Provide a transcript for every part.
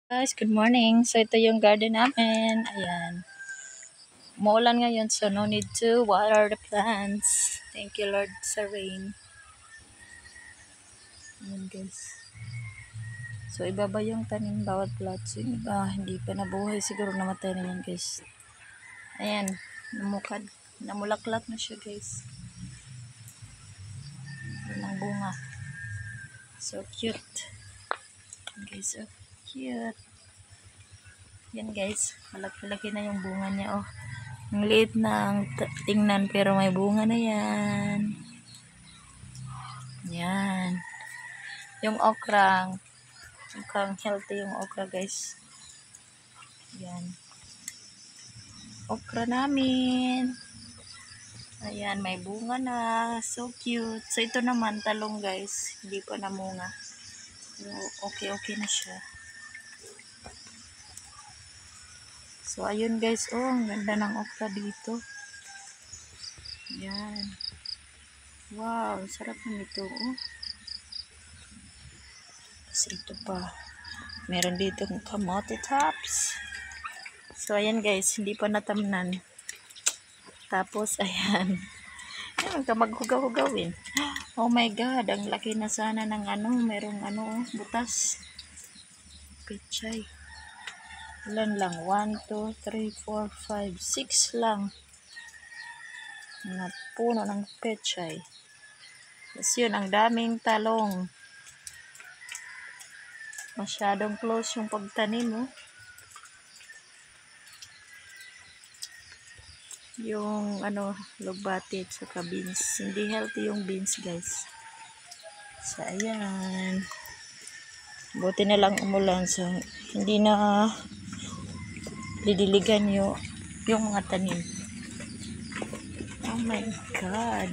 Guys, good morning. So, ito yung garden namin. Ayan. Maulan ngayon, so no need to water the plants. Thank you, Lord, sa rain. Ayan, guys. So, ibaba yung tanim bawat plat. So, yung iba, hindi pa nabuhay. Siguro namatay na yan, guys. Ayan. Namukad. Namulaklak na siya, guys. Yan ang bunga. So cute. Okay, so cute. Yan, guys. Malaki-laki na yung bunga niya, oh. Ang liit na ang tingnan pero may bunga na yan. Yan. Yung okra, mukhang healthy yung okra, guys. Yan. Okra namin. Ayan, may bunga na. So cute. So ito naman talong, guys. Hindi pa namunga. So, okay na siya. So ayun, guys. Oh, ang ganda ng okra dito. Yan. Wow, sarap nito, oh. Kasi ito pa. Meron dito ng kamote tops. So, ayan, guys. Hindi pa natamnan. Tapos, ayan. Ayan, maghugaw-hugawin. Oh my God. Ang laki na sana ng merong butas. Pechay. Ilan lang? 1, 2, 3, 4, 5, 6 lang. Mga puno ng pechay. Tapos yun, ang daming talong. Masyadong close yung pagtanim, oh. Yung lugbati at saka beans. Hindi healthy yung beans, guys. So, ayan. Buti na lang umulan. So, hindi na didiligan yung mga tanim. Oh my God.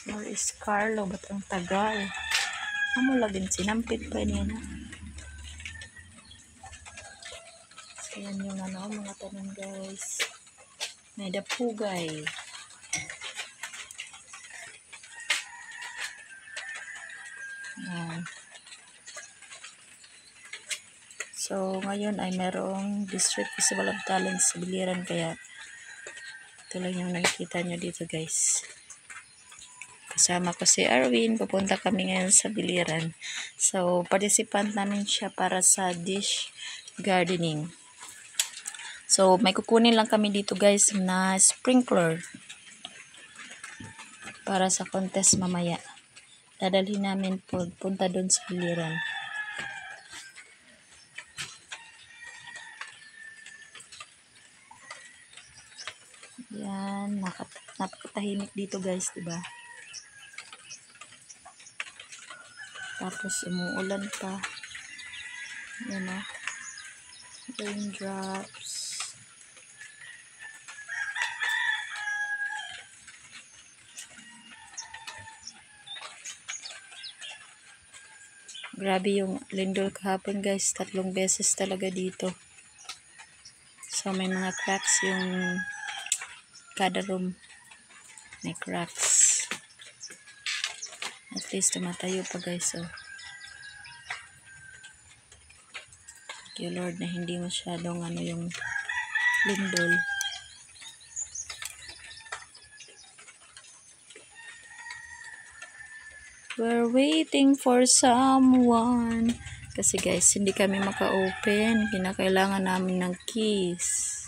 Where is Carlo? Ba't ang tagal? Laging sinampit pa niya na. So, yan yung mga tanim, guys. May dapugay. Yan. So, ngayon ay merong District Festival of Talents sa Biliran, kaya ito lang yung nakikita nyo dito, guys. Kasama ko si Arwin, pupunta kami ngayon sa Biliran. So, participant namin siya para sa dish gardening. So, may kukunin lang kami dito, guys, na sprinkler para sa contest mamaya. Dadalhin namin punta doon sa Biliran. Yan, napakatahimik dito, guys, diba? Tapos umuulan pa. Yan, oh. Raindrops. Grabe yung lindol kahapon, guys. 3 beses talaga dito. So, may mga cracks yung kada room. May cracks. At least tumatayo pa, guys. So, thank you, Lord, na hindi masyadong yung lindol. We're waiting for someone. Kasi, guys, hindi kami maka-open. Kinakailangan namin ng keys.